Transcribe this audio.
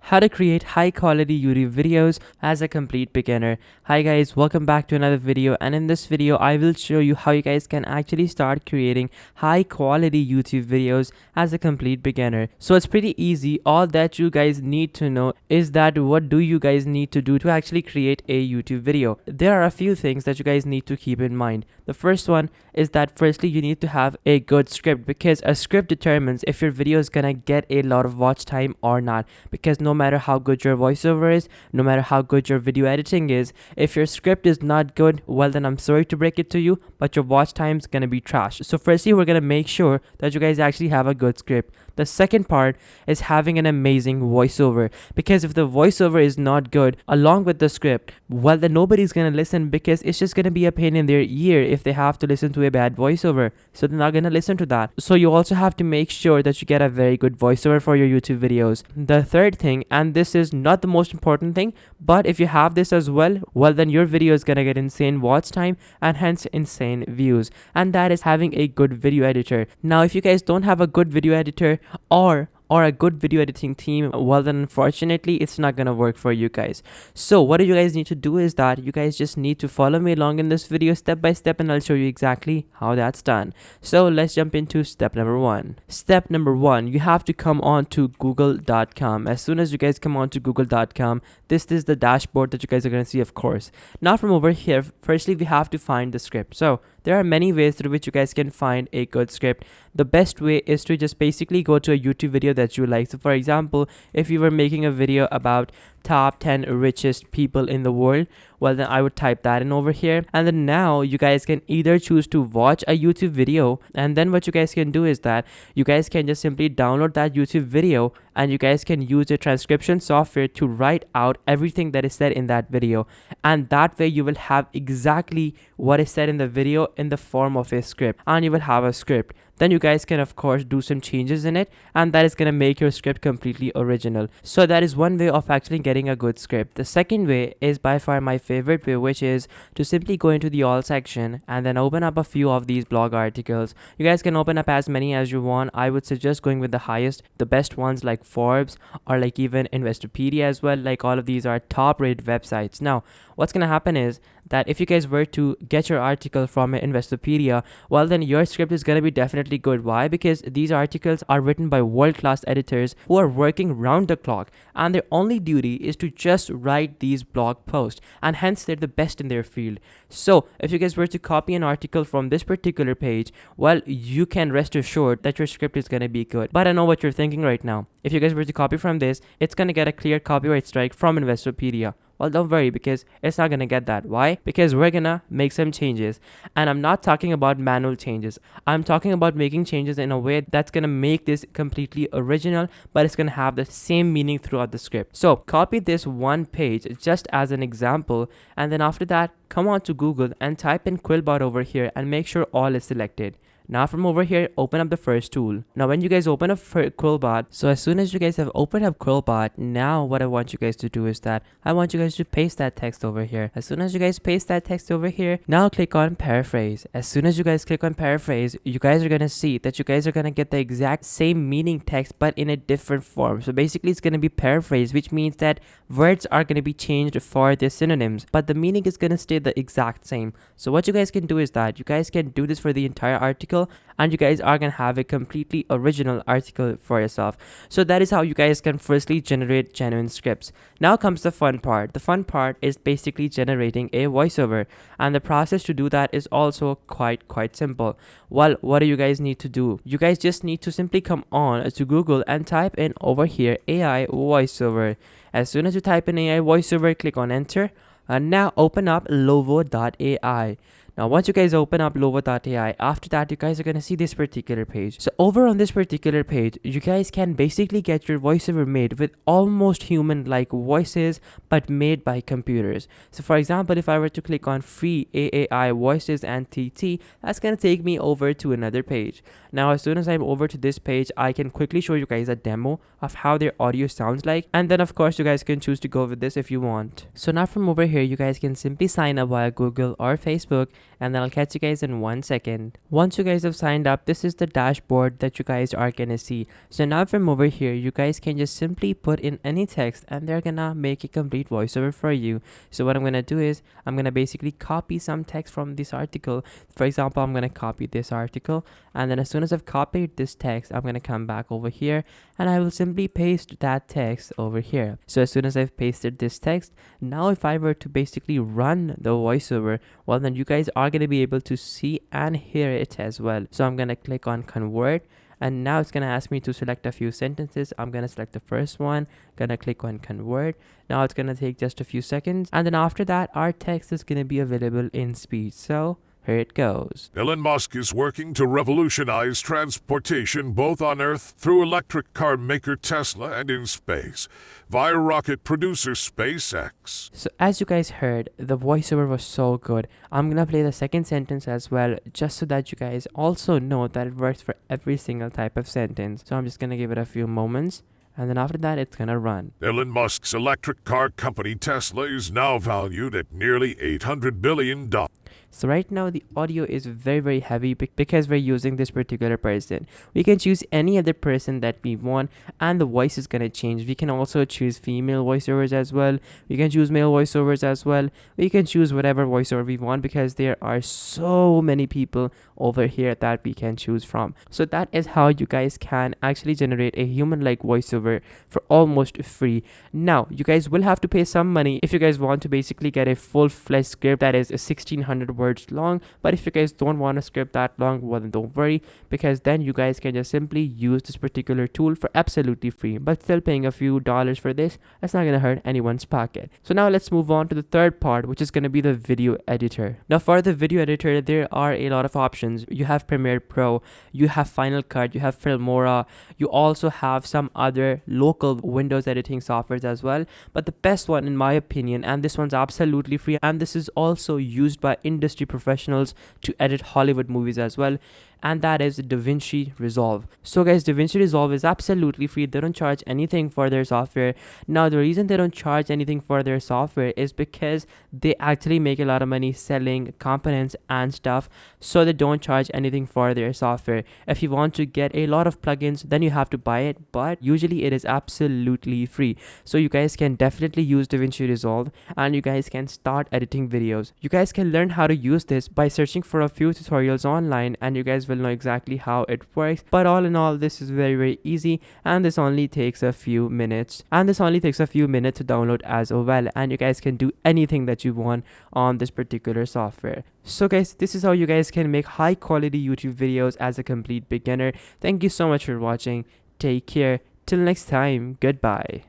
How to create high quality YouTube videos as a complete beginner. Hi guys, welcome back to another video, and in this video I will show you how you guys can actually start creating high quality YouTube videos as a complete beginner. So it's pretty easy. All that you guys need to know is that what do you guys need to do to actually create a YouTube video. There are a few things that you guys need to keep in mind. The first one is that firstly you need to have a good script, because a script determines if your video is gonna get a lot of watch time or not. Because no matter how good your voiceover is, no matter how good your video editing is, if your script is not good, well then I'm sorry to break it to you, but your watch time is gonna be trash. So firstly, we're gonna make sure that you guys actually have a good script. The second part is having an amazing voiceover, because if the voiceover is not good along with the script, well then nobody's gonna listen, because it's just gonna be a pain in their ear if they have to listen to a bad voiceover. So they're not gonna listen to that. So you also have to make sure that you get a very good voiceover for your YouTube videos. The third thing, and this is not the most important thing, but if you have this as well, well then your video is gonna get insane watch time and hence insane views, and that is having a good video editor. Now if you guys don't have a good video editor or a good video editing team, well then unfortunately it's not gonna work for you guys. So what do you guys need to do is that you guys just need to follow me along in this video step by step, and I'll show you exactly how that's done. So let's jump into step number one. Step number one, you have to come on to google.com. As soon as you guys come on to google.com, this is the dashboard that you guys are gonna see, of course. Now from over here, firstly we have to find the script. So there are many ways through which you guys can find a good script. The best way is to just basically go to a YouTube video that you like. So for example, if you were making a video about top 10 richest people in the world, well then I would type that in over here, and then now you guys can either choose to watch a YouTube video, and then what you guys can do is that you guys can just simply download that YouTube video and you guys can use the transcription software to write out everything that is said in that video, and that way you will have exactly what is said in the video in the form of a script, and you will have a script. Then you guys can of course do some changes in it, and that is going to make your script completely original. So that is one way of actually getting a good script. The second way is by far my favorite way, which is to simply go into the all section and then open up a few of these blog articles. You guys can open up as many as you want. I would suggest going with the highest, the best ones like Forbes or like even Investopedia as well. Like all of these are top rated websites. Now what's going to happen is that if you guys were to get your article from Investopedia, well then your script is going to be definitely good. Why? Because these articles are written by world-class editors who are working round the clock, and their only duty is to just write these blog posts, and hence they're the best in their field. So if you guys were to copy an article from this particular page, well you can rest assured that your script is going to be good. But I know what you're thinking right now. If you guys were to copy from this, it's going to get a clear copyright strike from Investopedia. Well, don't worry, because it's not gonna get that. Why? Because we're gonna make some changes, and I'm not talking about manual changes. I'm talking about making changes in a way that's gonna make this completely original, but it's gonna have the same meaning throughout the script. So copy this one page just as an example, and then after that come on to Google and type in Quillbot over here and make sure all is selected. Now from over here, open up the first tool. Now when you guys open up Quillbot, so as soon as you guys have opened up Quillbot, now what I want you guys to do is that I want you guys to paste that text over here. As soon as you guys paste that text over here, now click on paraphrase. As soon as you guys click on paraphrase, you guys are gonna see that you guys are gonna get the exact same meaning text but in a different form. So basically it's gonna be paraphrase, which means that words are gonna be changed for their synonyms, but the meaning is gonna stay the exact same. So what you guys can do is that you guys can do this for the entire article, and you guys are gonna have a completely original article for yourself. So that is how you guys can firstly generate genuine scripts. Now comes the fun part. The fun part is basically generating a voiceover, and the process to do that is also quite simple. Well, what do you guys need to do? You guys just need to simply come on to Google and type in over here AI voiceover. As soon as you type in AI voiceover, click on enter, and now open up lovo.ai. Now once you guys open up lovo.ai, after that you guys are going to see this particular page. So over on this particular page, you guys can basically get your voiceover made with almost human-like voices but made by computers. So for example, if I were to click on free AAI voices and TT, that's going to take me over to another page. Now as soon as I'm over to this page, I can quickly show you guys a demo of how their audio sounds like, and then of course you guys can choose to go with this if you want. So now from over here, you guys can simply sign up via Google or Facebook, and then I'll catch you guys in 1 second. Once you guys have signed up, this is the dashboard that you guys are gonna see. So now from over here, you guys can just simply put in any text and they're gonna make a complete voiceover for you. So what I'm gonna do is I'm gonna basically copy some text from this article. For example, I'm gonna copy this article, and then as soon as I've copied this text, I'm gonna come back over here and I will simply paste that text over here. So as soon as I've pasted this text, now if I were to basically run the voiceover, well then you guys are gonna be able to see and hear it as well. So I'm gonna click on convert, and now it's gonna ask me to select a few sentences. I'm gonna select the first one, gonna click on convert. Now it's gonna take just a few seconds, and then after that our text is gonna be available in speech. So here it goes. Elon Musk is working to revolutionize transportation both on Earth through electric car maker Tesla and in space via rocket producer SpaceX. So as you guys heard, the voiceover was so good. I'm gonna play the second sentence as well, just so that you guys also know that it works for every single type of sentence. So I'm just gonna give it a few moments, and then after that it's gonna run. Elon Musk's electric car company Tesla is now valued at nearly $800 billion. So right now the audio is very heavy because we're using this particular person. We can choose any other person that we want, and the voice is gonna change. We can also choose female voiceovers as well. We can choose male voiceovers as well. We can choose whatever voiceover we want because there are so many people over here that we can choose from. So that is how you guys can actually generate a human-like voiceover for almost free. Now you guys will have to pay some money if you guys want to basically get a full-fledged script that is 1600 words long. But if you guys don't want a script that long, well then don't worry, because then you guys can just simply use this particular tool for absolutely free, but still paying a few dollars for this, that's not gonna hurt anyone's pocket. So now let's move on to the third part, which is gonna be the video editor. Now for the video editor, there are a lot of options. You have Premiere Pro, you have Final Cut, you have Filmora, you also have some other local Windows editing softwares as well. But the best one in my opinion, and this one's absolutely free, and this is also used by industry professionals to edit Hollywood movies as well, and that is DaVinci Resolve. So guys, DaVinci Resolve is absolutely free. They don't charge anything for their software. Now the reason they don't charge anything for their software is because they actually make a lot of money selling components and stuff, so they don't charge anything for their software. If you want to get a lot of plugins, then you have to buy it, but usually it is absolutely free. So you guys can definitely use DaVinci Resolve and you guys can start editing videos. You guys can learn how to use this by searching for a few tutorials online, and you guys will know exactly how it works. But all in all, this is very easy, and this only takes a few minutes to download as well, and you guys can do anything that you want on this particular software. So guys, this is how you guys can make high quality YouTube videos as a complete beginner. Thank you so much for watching. Take care. Till next time. Goodbye.